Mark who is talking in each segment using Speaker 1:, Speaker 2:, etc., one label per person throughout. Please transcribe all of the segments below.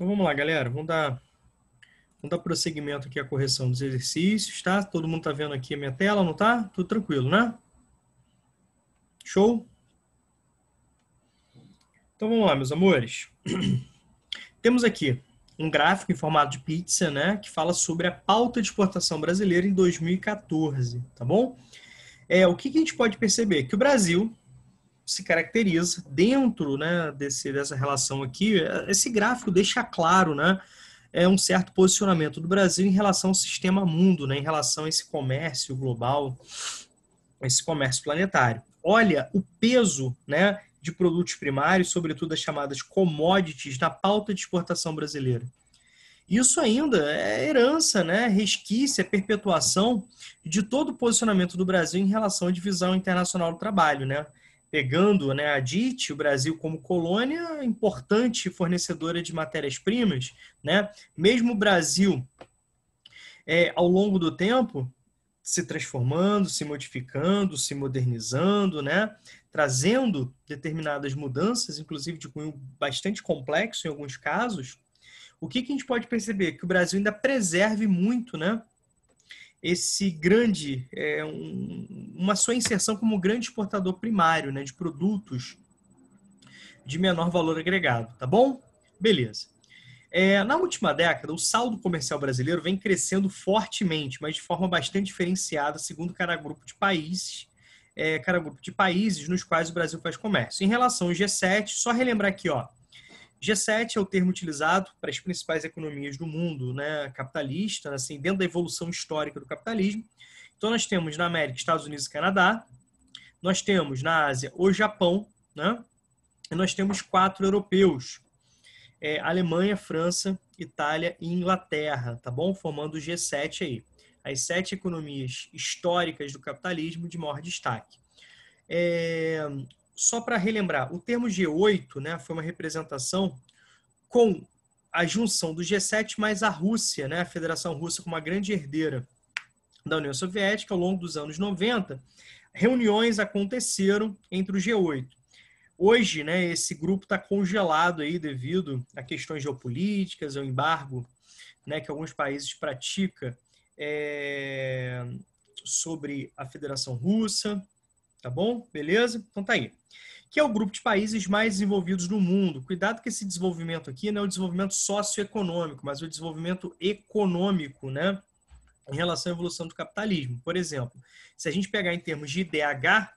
Speaker 1: Então vamos lá, galera. Vamos dar prosseguimento aqui à correção dos exercícios, tá? Todo mundo tá vendo aqui a minha tela, não tá? Tudo tranquilo, né? Show? Então vamos lá, meus amores. Temos aqui um gráfico em formato de pizza, né? Que fala sobre a pauta de exportação brasileira em 2014, tá bom? O que a gente pode perceber? Que o Brasil se caracteriza dentro, né, dessa relação aqui. Esse gráfico deixa claro, né? Um certo posicionamento do Brasil em relação ao sistema mundo, né, em relação a esse comércio global, esse comércio planetário. Olha o peso, né, de produtos primários, sobretudo as chamadas commodities, na pauta de exportação brasileira. Isso ainda é herança, né, resquício, perpetuação de todo o posicionamento do Brasil em relação à divisão internacional do trabalho, né? Pegando, né, a DIT, o Brasil como colônia, importante fornecedora de matérias-primas, né? Mesmo o Brasil, ao longo do tempo, se transformando, se modificando, se modernizando, né? Trazendo determinadas mudanças, inclusive de cunho bastante complexo em alguns casos. O que a gente pode perceber? Que o Brasil ainda preserve muito, né, esse grande, uma sua inserção como grande exportador primário, né, de produtos de menor valor agregado, tá bom? Beleza. Na última década, o saldo comercial brasileiro vem crescendo fortemente, mas de forma bastante diferenciada, segundo cada grupo de países, nos quais o Brasil faz comércio. Em relação ao G7, só relembrar aqui, ó, G7 é o termo utilizado para as principais economias do mundo, né, capitalista, assim, dentro da evolução histórica do capitalismo. Então, nós temos na América Estados Unidos e Canadá, nós temos na Ásia o Japão, né, e nós temos 4 europeus, Alemanha, França, Itália e Inglaterra, tá bom? Formando o G7 aí. As 7 economias históricas do capitalismo de maior destaque. Só para relembrar, o termo G8, né, foi uma representação com a junção do G7 mais a Rússia, né, a Federação Russa como uma grande herdeira da União Soviética ao longo dos anos 90. Reuniões aconteceram entre o G8. Hoje, né, esse grupo está congelado aí devido a questões geopolíticas, ao embargo, né, que alguns países praticam sobre a Federação Russa, tá bom? Beleza? Então tá aí. Que é o grupo de países mais desenvolvidos do mundo. Cuidado que esse desenvolvimento aqui não é o desenvolvimento socioeconômico, mas o desenvolvimento econômico, né, em relação à evolução do capitalismo. Por exemplo, se a gente pegar em termos de IDH,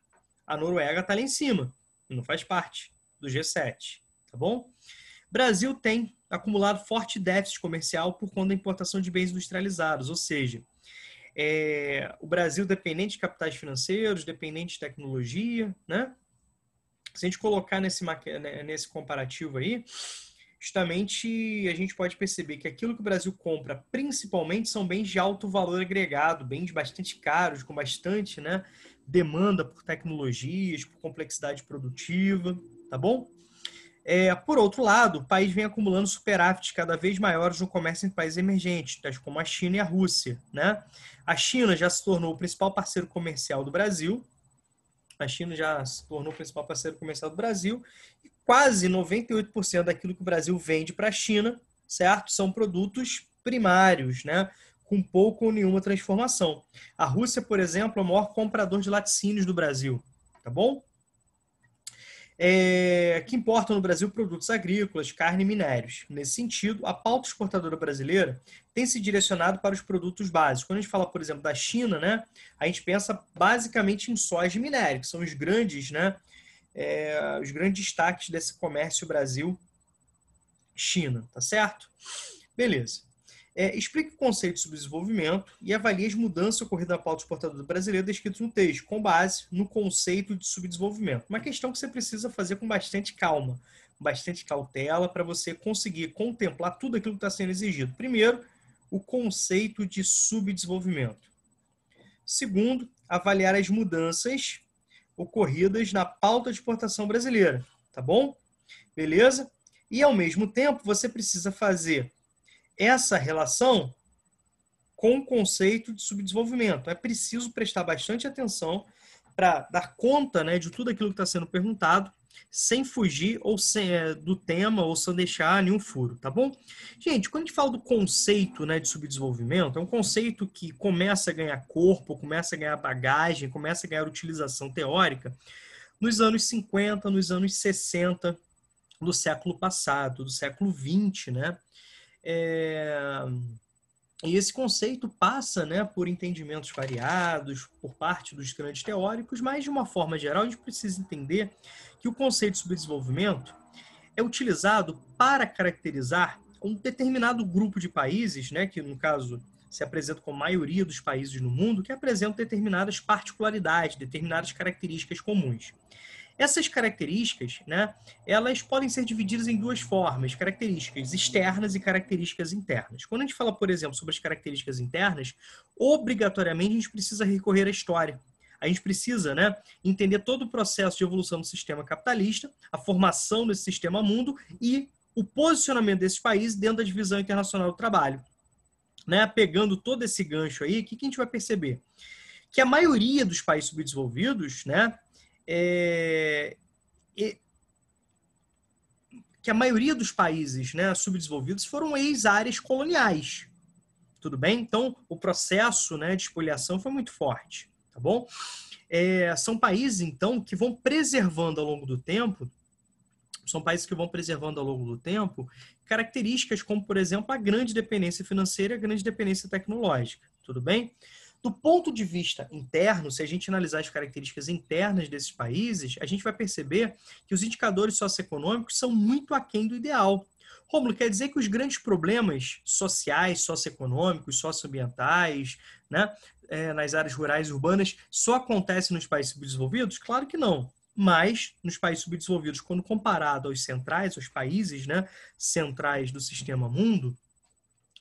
Speaker 1: a Noruega está lá em cima, não faz parte do G7, tá bom? Brasil tem acumulado forte déficit comercial por conta da importação de bens industrializados, ou seja, o Brasil dependente de capitais financeiros, dependente de tecnologia, né? Se a gente colocar nesse comparativo aí, justamente a gente pode perceber que aquilo que o Brasil compra principalmente são bens de alto valor agregado, bens bastante caros, com bastante, né, demanda por tecnologias, por complexidade produtiva, tá bom? Por outro lado, o país vem acumulando superávites cada vez maiores no comércio entre países emergentes, tais como a China e a Rússia, né? A China já se tornou o principal parceiro comercial do Brasil, a China já se tornou o principal parceiro comercial do Brasil, e quase 98% daquilo que o Brasil vende para a China, certo? São produtos primários, né? Com pouco ou nenhuma transformação. A Rússia, por exemplo, é o maior comprador de laticínios do Brasil, tá bom? Que importam no Brasil produtos agrícolas, carne e minérios. Nesse sentido, a pauta exportadora brasileira tem se direcionado para os produtos básicos. Quando a gente fala, por exemplo, da China, né, a gente pensa basicamente em soja e minério, que são os grandes, né, os grandes destaques desse comércio Brasil-China, tá certo? Beleza. Explique o conceito de subdesenvolvimento e avalie as mudanças ocorridas na pauta exportadora brasileira descritas no texto, com base no conceito de subdesenvolvimento. Uma questão que você precisa fazer com bastante calma, com bastante cautela, para você conseguir contemplar tudo aquilo que está sendo exigido. Primeiro, o conceito de subdesenvolvimento. Segundo, avaliar as mudanças ocorridas na pauta de exportação brasileira, tá bom? Beleza? E, ao mesmo tempo, você precisa fazer essa relação com o conceito de subdesenvolvimento. É preciso prestar bastante atenção para dar conta, né, de tudo aquilo que está sendo perguntado sem fugir ou do tema ou sem deixar nenhum furo, tá bom? Gente, quando a gente fala do conceito, né, de subdesenvolvimento, é um conceito que começa a ganhar corpo, começa a ganhar bagagem, começa a ganhar utilização teórica nos anos 50, nos anos 60 do século passado, do século 20, né? E esse conceito passa, né, por entendimentos variados por parte dos grandes teóricos, mas de uma forma geral a gente precisa entender que o conceito de subdesenvolvimento é utilizado para caracterizar um determinado grupo de países, né, que no caso se apresenta como a maioria dos países no mundo, que apresentam determinadas particularidades, determinadas características comuns. Essas características, né, elas podem ser divididas em duas formas, características externas e características internas. Quando a gente fala, por exemplo, sobre as características internas, obrigatoriamente a gente precisa recorrer à história. A gente precisa, né, entender todo o processo de evolução do sistema capitalista, a formação desse sistema mundo e o posicionamento desses países dentro da divisão internacional do trabalho. Né? Pegando todo esse gancho aí, o que a gente vai perceber? Que a maioria dos países subdesenvolvidos, né, que a maioria dos países, né, subdesenvolvidos foram ex-áreas coloniais. Tudo bem? Então, o processo, né, de espoliação foi muito forte. Tá bom? São países, então, que vão preservando ao longo do tempo, características como, por exemplo, a grande dependência financeira e a grande dependência tecnológica. Tudo bem? Do ponto de vista interno, se a gente analisar as características internas desses países, a gente vai perceber que os indicadores socioeconômicos são muito aquém do ideal. Rômulo, quer dizer que os grandes problemas sociais, socioeconômicos, socioambientais, né, nas áreas rurais e urbanas, só acontecem nos países subdesenvolvidos? Claro que não. Mas, nos países subdesenvolvidos, quando comparado aos centrais, aos países, né, centrais do sistema mundo,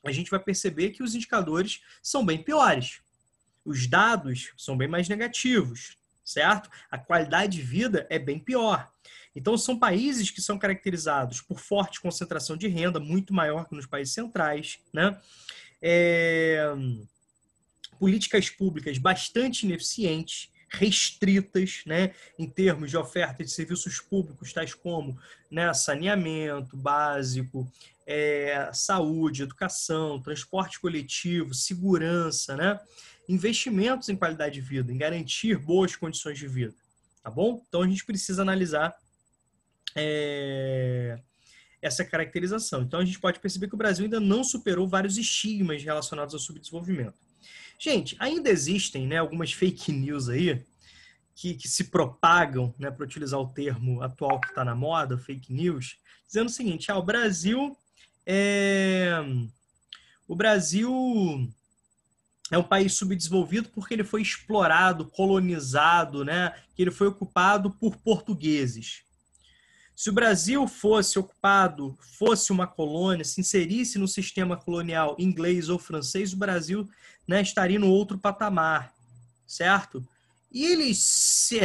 Speaker 1: a gente vai perceber que os indicadores são bem piores. Os dados são bem mais negativos, certo? A qualidade de vida é bem pior. Então, são países que são caracterizados por forte concentração de renda, muito maior que nos países centrais, né? Políticas públicas bastante ineficientes, restritas, né, em termos de oferta de serviços públicos, tais como, né, saneamento básico, saúde, educação, transporte coletivo, segurança, né, investimentos em qualidade de vida, em garantir boas condições de vida, tá bom? Então a gente precisa analisar essa caracterização. Então a gente pode perceber que o Brasil ainda não superou vários estigmas relacionados ao subdesenvolvimento. Gente, ainda existem, né, algumas fake news aí que se propagam, né, para utilizar o termo atual que está na moda, fake news, dizendo o seguinte: o Brasil é um país subdesenvolvido porque ele foi explorado, colonizado, né, que ele foi ocupado por portugueses. Se o Brasil fosse ocupado, fosse uma colônia, se inserisse no sistema colonial inglês ou francês, o Brasil, né, estaria no outro patamar, certo? E eles se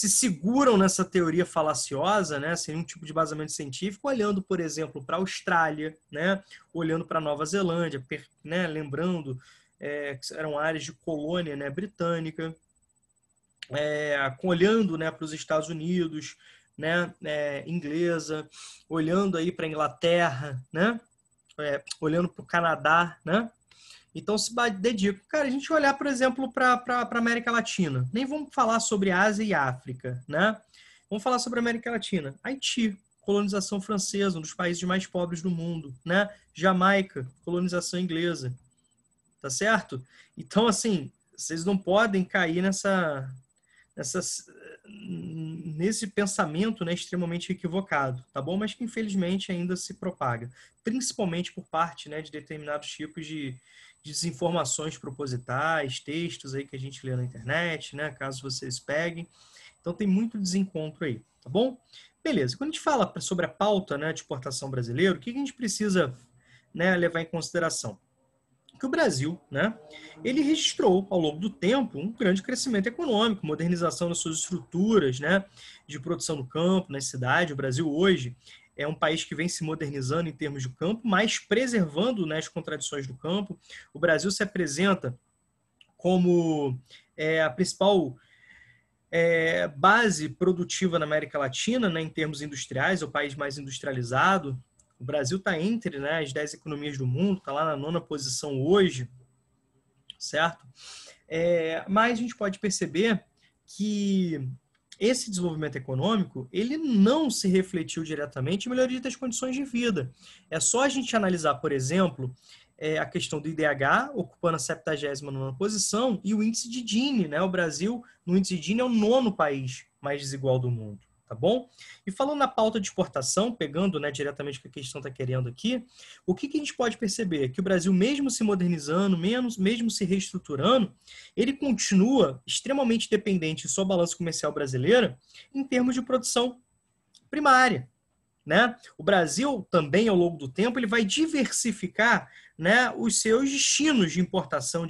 Speaker 1: seguram nessa teoria falaciosa, né, sem nenhum tipo de vazamento científico, olhando, por exemplo, para a Austrália, né, olhando para a Nova Zelândia, né, lembrando que eram áreas de colônia, né, britânica, olhando, né, para os Estados Unidos, né, inglesa, olhando aí para a Inglaterra, né, olhando para o Canadá, né. Então se dedica. Cara, a gente olhar, por exemplo, para a América Latina. Nem vamos falar sobre Ásia e África, né? Vamos falar sobre a América Latina. Haiti, colonização francesa, um dos países mais pobres do mundo, né? Jamaica, colonização inglesa. Tá certo? Então, assim, vocês não podem cair nesse pensamento, né, extremamente equivocado, tá bom? Mas que infelizmente ainda se propaga, principalmente por parte, né, de determinados tipos de desinformações propositais, textos aí que a gente lê na internet, né, caso vocês peguem. Então tem muito desencontro aí, tá bom? Beleza. Quando a gente fala sobre a pauta, né, de exportação brasileira, o que a gente precisa, né, levar em consideração? Que o Brasil, né, ele registrou ao longo do tempo um grande crescimento econômico, modernização das suas estruturas, né, de produção no campo, na cidade. O Brasil hoje é um país que vem se modernizando em termos de campo, mas preservando, né, as contradições do campo. O Brasil se apresenta como a principal base produtiva na América Latina, né, em termos industriais, é o país mais industrializado. O Brasil está entre, né, as 10 economias do mundo, está lá na 9ª posição hoje, certo? Mas a gente pode perceber que esse desenvolvimento econômico, ele não se refletiu diretamente em melhoria das condições de vida. É só a gente analisar, por exemplo, a questão do IDH, ocupando a 79ª posição, e o índice de Gini, né? O Brasil, no índice de Gini, é o 9º país mais desigual do mundo, tá bom? E falando na pauta de exportação, pegando, né, diretamente o que a questão está querendo aqui, o que a gente pode perceber? Que o Brasil, mesmo se modernizando, mesmo se reestruturando, ele continua extremamente dependente de sua balança comercial brasileira em termos de produção primária, né? O Brasil também, ao longo do tempo, ele vai diversificar, né, os seus destinos de importação,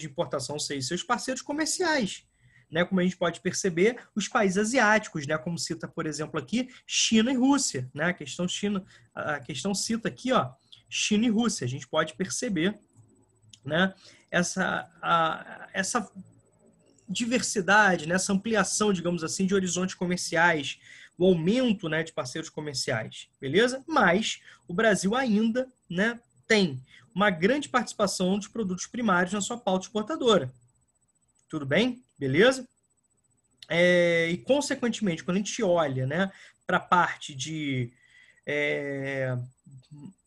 Speaker 1: ou seja, seus parceiros comerciais. Né, como a gente pode perceber, os países asiáticos, né, como cita, por exemplo, aqui, China e Rússia. Né, a questão cita aqui, ó, China e Rússia. A gente pode perceber, né, essa diversidade, né, essa ampliação, digamos assim, de horizontes comerciais, o aumento, né, de parceiros comerciais, beleza? Mas o Brasil ainda, né, tem uma grande participação dos produtos primários na sua pauta exportadora. Tudo bem? Beleza? E, consequentemente, quando a gente olha, né, para a parte de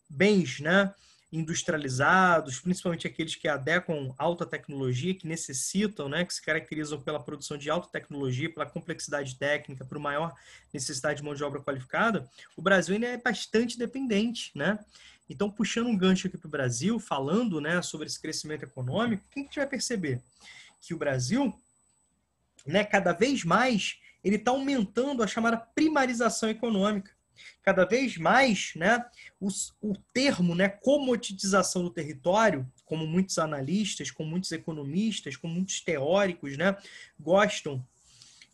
Speaker 1: bens, né, industrializados, principalmente aqueles que adequam alta tecnologia, que necessitam, né, que se caracterizam pela produção de alta tecnologia, pela complexidade técnica, por maior necessidade de mão de obra qualificada, o Brasil ainda é bastante dependente, né? Então, puxando um gancho aqui para o Brasil, falando, né, sobre esse crescimento econômico, o que a gente vai perceber? Que o Brasil, né, cada vez mais, ele está aumentando a chamada primarização econômica. Cada vez mais, né, o termo, né, comoditização do território, como muitos analistas, como muitos economistas, como muitos teóricos, né, gostam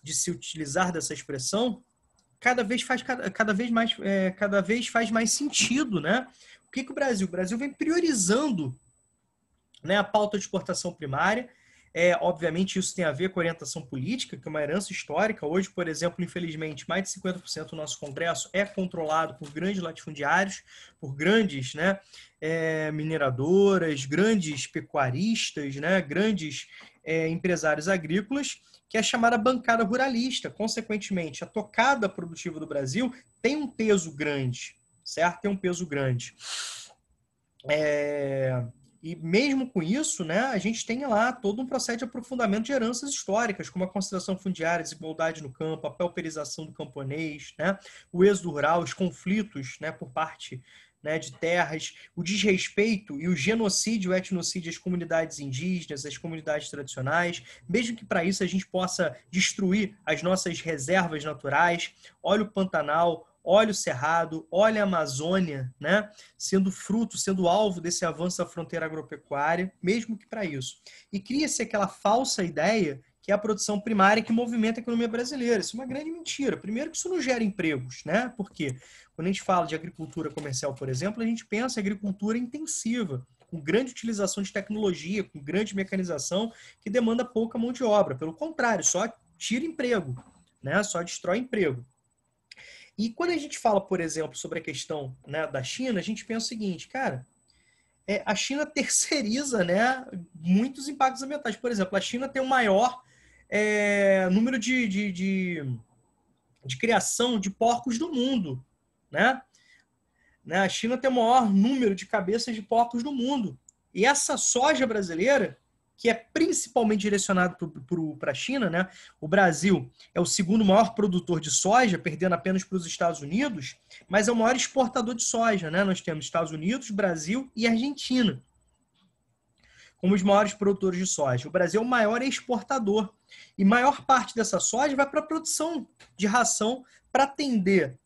Speaker 1: de se utilizar dessa expressão, cada vez faz mais sentido, né? O que o Brasil? O Brasil vem priorizando, né, a pauta de exportação primária. Obviamente, isso tem a ver com a orientação política, que é uma herança histórica. Hoje, por exemplo, infelizmente, mais de 50% do nosso Congresso é controlado por grandes latifundiários, por grandes, né, mineradoras, grandes pecuaristas, né, grandes empresários agrícolas, que é a chamada bancada ruralista. Consequentemente, a tocada produtiva do Brasil tem um peso grande, certo? Tem um peso grande. E mesmo com isso, né, a gente tem lá todo um processo de aprofundamento de heranças históricas, como a concentração fundiária, desigualdade no campo, a pauperização do camponês, né, o êxodo rural, os conflitos, né, por parte, né, de terras, o desrespeito e o genocídio, o etnocídio às comunidades indígenas, às comunidades tradicionais, mesmo que para isso a gente possa destruir as nossas reservas naturais. Olha o Pantanal, olha o Cerrado, olha a Amazônia, né, sendo alvo desse avanço da fronteira agropecuária, mesmo que para isso. E cria-se aquela falsa ideia que é a produção primária que movimenta a economia brasileira. Isso é uma grande mentira. Primeiro que isso não gera empregos, né? Porque quando a gente fala de agricultura comercial, por exemplo, a gente pensa em agricultura intensiva, com grande utilização de tecnologia, com grande mecanização, que demanda pouca mão de obra. Pelo contrário, só tira emprego, né? Só destrói emprego. E quando a gente fala, por exemplo, sobre a questão, né, da China, a gente pensa o seguinte, cara, a China terceiriza, né, muitos impactos ambientais. Por exemplo, a China tem o maior número de criação de porcos do mundo, né? A China tem o maior número de cabeças de porcos do mundo. E essa soja brasileira, que é principalmente direcionado para a China, né? O Brasil é o segundo maior produtor de soja, perdendo apenas para os Estados Unidos, mas é o maior exportador de soja, né? Nós temos Estados Unidos, Brasil e Argentina como os maiores produtores de soja. O Brasil é o maior exportador. E maior parte dessa soja vai para a produção de ração para atender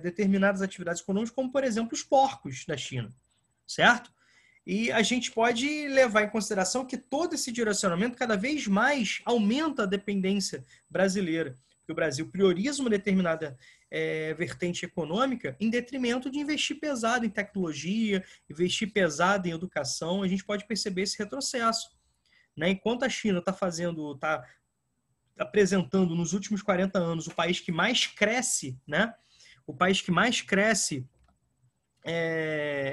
Speaker 1: determinadas atividades econômicas, como, por exemplo, os porcos da China, certo? E a gente pode levar em consideração que todo esse direcionamento cada vez mais aumenta a dependência brasileira, porque o Brasil prioriza uma determinada vertente econômica em detrimento de investir pesado em tecnologia, investir pesado em educação. A gente pode perceber esse retrocesso, né? Enquanto a China está apresentando nos últimos 40 anos o país que mais cresce, né? O país que mais cresce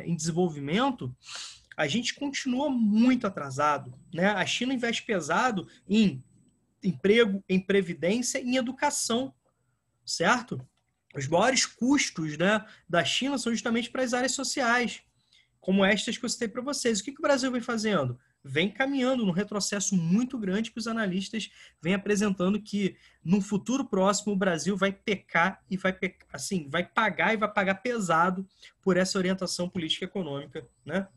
Speaker 1: em desenvolvimento, a gente continua muito atrasado, né? A China investe pesado em emprego, em previdência e em educação, certo? Os maiores custos, né, da China são justamente para as áreas sociais, como estas que eu citei para vocês. O que o Brasil vem fazendo? Vem caminhando num retrocesso muito grande que os analistas vêm apresentando que no futuro próximo o Brasil vai pecar e vai pagar e vai pagar pesado por essa orientação política e econômica, né,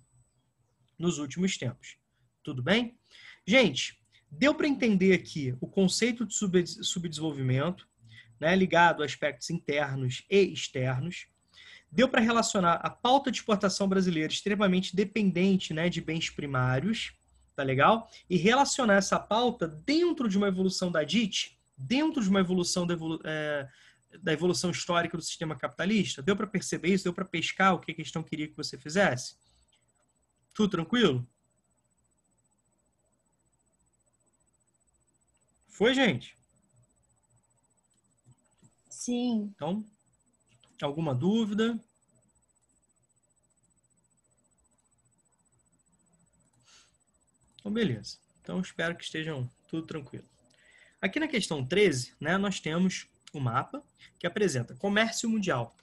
Speaker 1: nos últimos tempos. Tudo bem? Gente, deu para entender aqui o conceito de subdesenvolvimento, né, ligado a aspectos internos e externos. Deu para relacionar a pauta de exportação brasileira extremamente dependente, né, de bens primários, tá legal? E relacionar essa pauta dentro de uma evolução da DIT, dentro de uma evolução da evolução histórica do sistema capitalista. Deu para perceber isso? Deu para pescar o que a questão queria que você fizesse? Tudo tranquilo? Foi, gente?
Speaker 2: Sim.
Speaker 1: Então, alguma dúvida? Então, beleza. Então, espero que estejam tudo tranquilo. Aqui na questão 13, né, nós temos o mapa que apresenta comércio mundial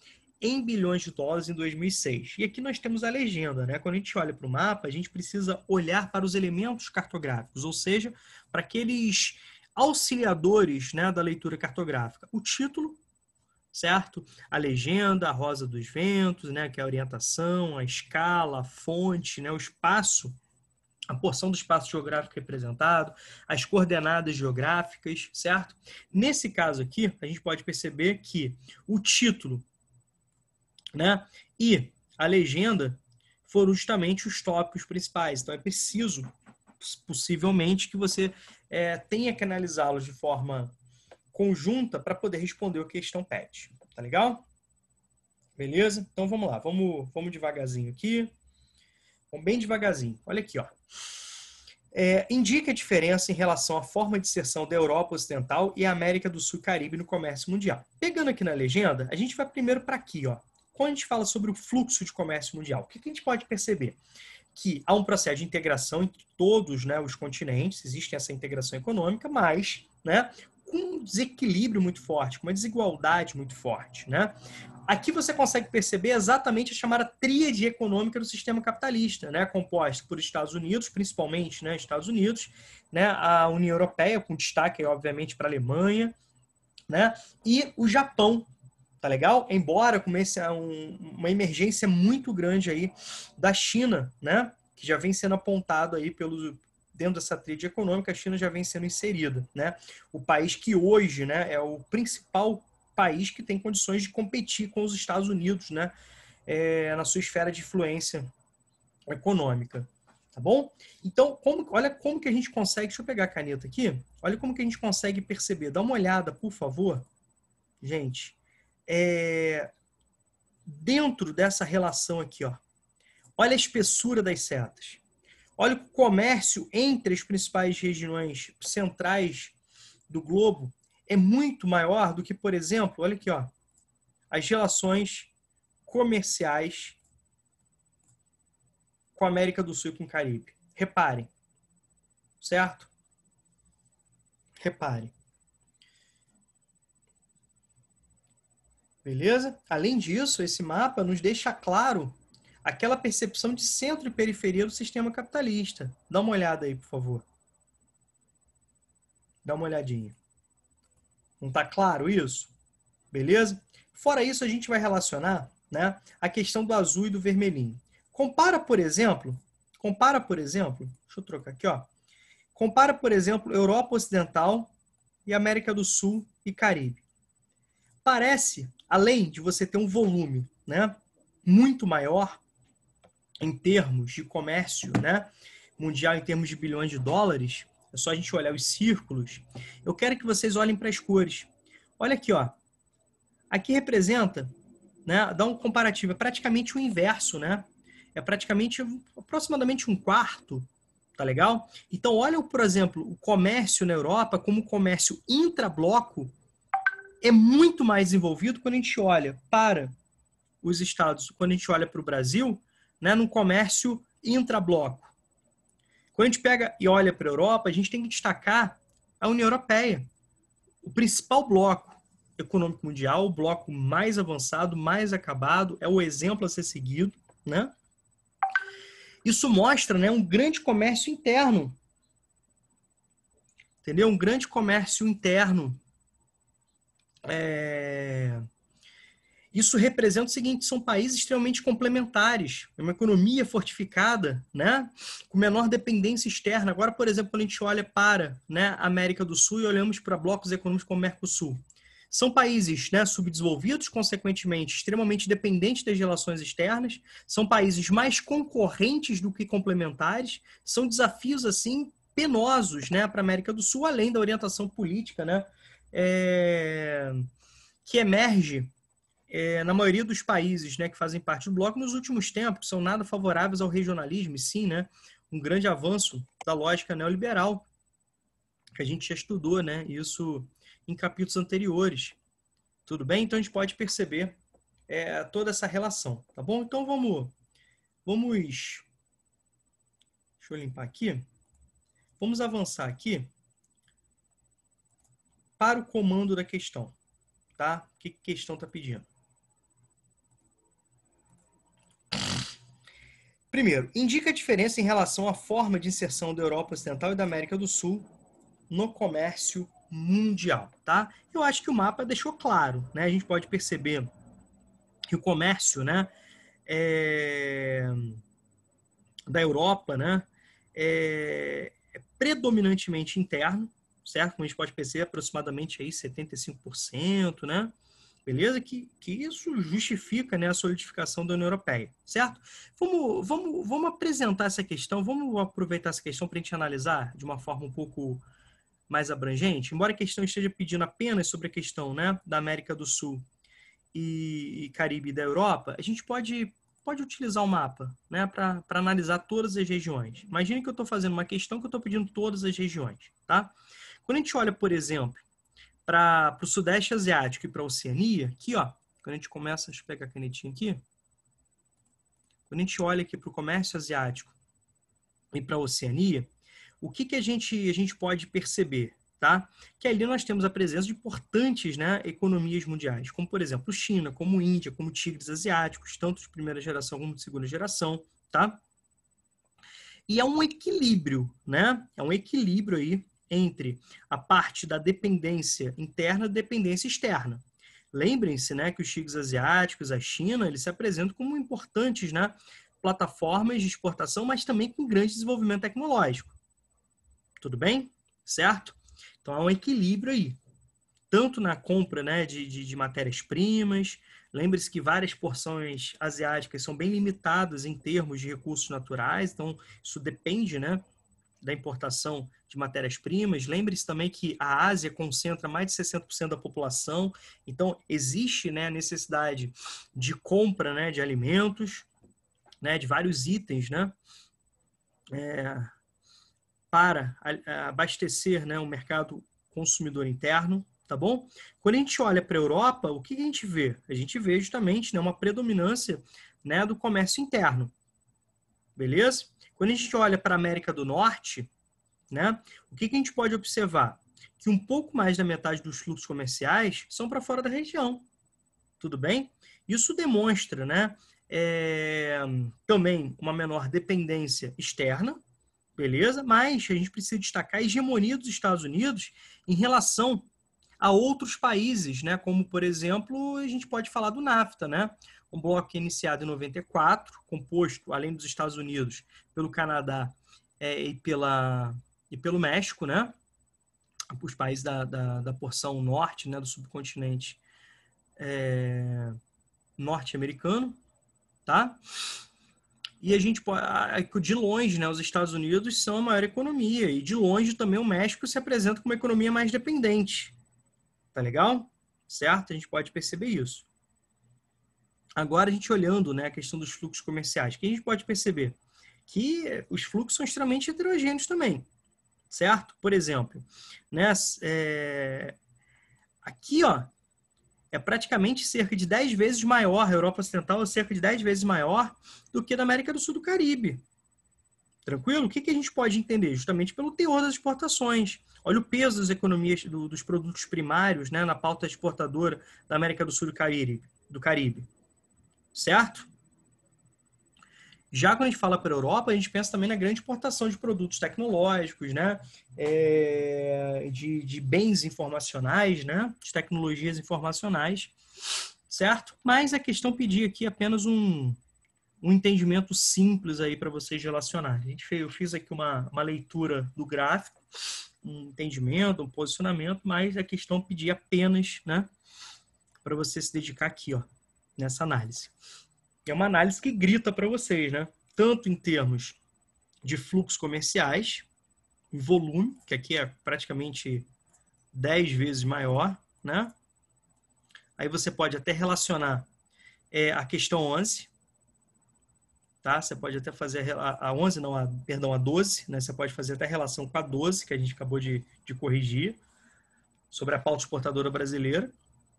Speaker 1: em bilhões de dólares em 2006. E aqui nós temos a legenda, né? Quando a gente olha para o mapa, a gente precisa olhar para os elementos cartográficos, ou seja, para aqueles auxiliadores, né, da leitura cartográfica. O título, certo? A legenda, a rosa dos ventos, né, que é a orientação, a escala, a fonte, né, o espaço, a porção do espaço geográfico representado, as coordenadas geográficas, certo? Nesse caso aqui, a gente pode perceber que o título, né, e a legenda foram justamente os tópicos principais. Então, é preciso, possivelmente, que você tenha que analisá-los de forma conjunta para poder responder o que a questão pede. Tá legal? Beleza? Então, vamos lá. Vamos devagarzinho aqui. Vamos bem devagarzinho. Olha aqui, ó. Indica a diferença em relação à forma de inserção da Europa Ocidental e a América do Sul e Caribe no comércio mundial. Pegando aqui na legenda, a gente vai primeiro para aqui, ó. Quando a gente fala sobre o fluxo de comércio mundial, o que a gente pode perceber? Que há um processo de integração entre todos, né, os continentes, existe essa integração econômica, mas, né, com um desequilíbrio muito forte, com uma desigualdade muito forte, né? Aqui você consegue perceber exatamente a chamada tríade econômica do sistema capitalista, né, composta por Estados Unidos, principalmente, né, Estados Unidos, né, a União Europeia, com destaque, obviamente, para a Alemanha, né, e o Japão, tá legal? Embora comece uma emergência muito grande aí da China, né, que já vem sendo apontado aí dentro dessa tríade econômica, a China já vem sendo inserida, né? O país que hoje, né, é o principal país que tem condições de competir com os Estados Unidos, né, na sua esfera de influência econômica, tá bom? Então, olha como que a gente consegue, deixa eu pegar a caneta aqui, olha como que a gente consegue perceber, dá uma olhada, por favor, gente, dentro dessa relação aqui, ó, olha a espessura das setas, olha o comércio entre as principais regiões centrais do globo é muito maior do que, por exemplo, olha aqui, ó, as relações comerciais com a América do Sul e com o Caribe. Reparem, certo? Reparem. Beleza? Além disso, esse mapa nos deixa claro aquela percepção de centro e periferia do sistema capitalista. Dá uma olhada aí, por favor. Dá uma olhadinha. Não está claro isso? Beleza? Fora isso, a gente vai relacionar, né, a questão do azul e do vermelhinho. Compara, por exemplo, deixa eu trocar aqui, ó. Compara, por exemplo, Europa Ocidental e América do Sul e Caribe. Parece, além de você ter um volume, né, muito maior em termos de comércio, né, mundial, em termos de bilhões de dólares, é só a gente olhar os círculos. Eu quero que vocês olhem para as cores. Olha aqui, ó. Aqui representa, né, dá um comparativo, é praticamente o inverso, né? É praticamente aproximadamente um quarto, Tá legal? Então, olha, por exemplo, o comércio na Europa como comércio intrabloco é muito mais desenvolvido quando a gente olha para os Estados, quando a gente olha para o Brasil, né, no comércio intrabloco. Quando a gente pega e olha para a Europa, a gente tem que destacar a União Europeia, o principal bloco econômico mundial, o bloco mais avançado, mais acabado, é o exemplo a ser seguido, né? Isso mostra, né, um grande comércio interno, entendeu? Um grande comércio interno. Isso representa o seguinte, são países extremamente complementares, é uma economia fortificada, né, com menor dependência externa. Agora, por exemplo, quando a gente olha para, né, a América do Sul e olhamos para blocos econômicos como o Mercosul, são países, né, subdesenvolvidos, consequentemente, extremamente dependentes das relações externas, são países mais concorrentes do que complementares, são desafios, assim, penosos, né, para a América do Sul, além da orientação política, né, que emerge na maioria dos países, né, que fazem parte do bloco nos últimos tempos, são nada favoráveis ao regionalismo, e sim, né, um grande avanço da lógica neoliberal, que a gente já estudou, né, isso em capítulos anteriores. Tudo bem? Então a gente pode perceber toda essa relação, tá bom? Então deixa eu limpar aqui. Vamos avançar aqui para o comando da questão, tá? O que a questão está pedindo? Primeiro, indica a diferença em relação à forma de inserção da Europa Ocidental e da América do Sul no comércio mundial, tá? Eu acho que o mapa deixou claro, né? A gente pode perceber que o comércio, né, da Europa, né, é predominantemente interno, certo? Como a gente pode perceber, aproximadamente aí 75%, né? Beleza? Que isso justifica, né, a solidificação da União Europeia, certo? Vamos apresentar essa questão, vamos aproveitar essa questão para a gente analisar de uma forma um pouco mais abrangente, embora a questão esteja pedindo apenas sobre a questão, né, da América do Sul e Caribe e da Europa, a gente pode utilizar o mapa, né, para analisar todas as regiões. Imagine que eu estou fazendo uma questão que eu estou pedindo todas as regiões, tá? Quando a gente olha, por exemplo, para o Sudeste Asiático e para a Oceania, aqui, ó, quando a gente começa, deixa eu pegar a canetinha aqui, quando a gente olha aqui para o comércio asiático e para a Oceania, o que a gente pode perceber? Tá? Que ali nós temos a presença de importantes, né, economias mundiais, como, por exemplo, China, como Índia, como tigres asiáticos, tanto de primeira geração como de segunda geração. Tá? E é um equilíbrio, né? É um equilíbrio aí entre a parte da dependência interna e dependência externa. Lembrem-se, né, que os tigres asiáticos, a China, eles se apresentam como importantes, né, plataformas de exportação, mas também com grande desenvolvimento tecnológico. Tudo bem? Certo? Então, há um equilíbrio aí. Tanto na compra, né, de matérias-primas. Lembre-se que várias porções asiáticas são bem limitadas em termos de recursos naturais. Então, isso depende, né, da importação de matérias-primas. Lembre-se também que a Ásia concentra mais de 60% da população. Então, existe, né, a necessidade de compra, né, de alimentos, né, de vários itens, né, para abastecer, né, o mercado consumidor interno, tá bom? Quando a gente olha para a Europa, o que a gente vê? A gente vê justamente, né, uma predominância, né, do comércio interno, beleza? Quando a gente olha para a América do Norte, né, o que a gente pode observar? Que um pouco mais da metade dos fluxos comerciais são para fora da região, tudo bem? Isso demonstra, né, também uma menor dependência externa, beleza? Mas a gente precisa destacar a hegemonia dos Estados Unidos em relação a outros países, né? Como, por exemplo, a gente pode falar do NAFTA, né? Um bloco iniciado em 94, composto, além dos Estados Unidos, pelo Canadá e pelo México, né? Os países da porção norte, né? Do subcontinente norte-americano, tá? E a gente pode, de longe, né, os Estados Unidos são a maior economia, e de longe também o México se apresenta como uma economia mais dependente. Tá legal? Certo? A gente pode perceber isso. Agora, a gente olhando, né, a questão dos fluxos comerciais, que a gente pode perceber que os fluxos são extremamente heterogêneos também, certo? Por exemplo, né, aqui, ó, é praticamente cerca de 10 vezes maior, a Europa Ocidental é cerca de 10 vezes maior do que da América do Sul do Caribe. Tranquilo? O que a gente pode entender? Justamente pelo teor das exportações. Olha o peso das economias dos produtos primários, né, na pauta exportadora da América do Sul do Caribe. Certo? Já quando a gente fala para a Europa, a gente pensa também na grande importação de produtos tecnológicos, né? De bens informacionais, né? De tecnologias informacionais, certo? Mas a questão pedia aqui apenas um entendimento simples aí para vocês relacionarem. Eu fiz aqui uma leitura do gráfico, um entendimento, um posicionamento, mas a questão pedia apenas, né? Para você se dedicar aqui, ó, nessa análise. É uma análise que grita para vocês, né? Tanto em termos de fluxos comerciais, em volume, que aqui é praticamente 10 vezes maior, né? Aí você pode até relacionar a questão 11, tá? Você pode até fazer a 11, não, perdão, a 12, né? Você pode fazer até relação com a 12, que a gente acabou de corrigir, sobre a pauta exportadora brasileira,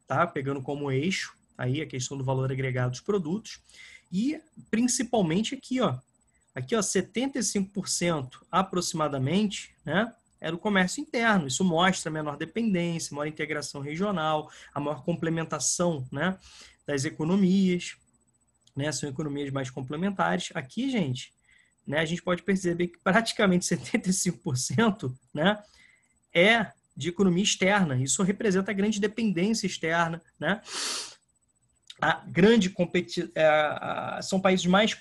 Speaker 1: tá? Pegando como eixo aí a questão do valor agregado dos produtos. E principalmente aqui, ó, 75% aproximadamente, né, é do comércio interno. Isso mostra a menor dependência, maior integração regional, a maior complementação, né, das economias, né, são economias mais complementares. Aqui, gente, né, a gente pode perceber que praticamente 75%, né, é de economia externa. Isso representa a grande dependência externa, né? A grande são países mais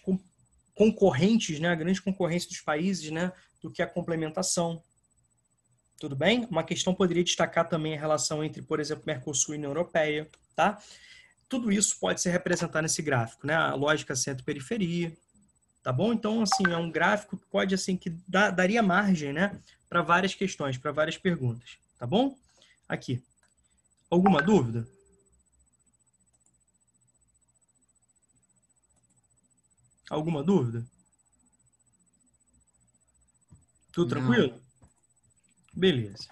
Speaker 1: concorrentes, né? A grande concorrência dos países, né? Do que a complementação. Tudo bem? Uma questão poderia destacar também a relação entre, por exemplo, Mercosul e União Europeia, tá? Tudo isso pode ser representado nesse gráfico, né? A lógica centro-periferia, tá bom? Então, assim, é um gráfico que pode, assim, que daria margem, né? Para várias questões, para várias perguntas, tá bom? Aqui. Alguma dúvida? Alguma dúvida? Tudo
Speaker 2: Não.
Speaker 1: tranquilo? Beleza.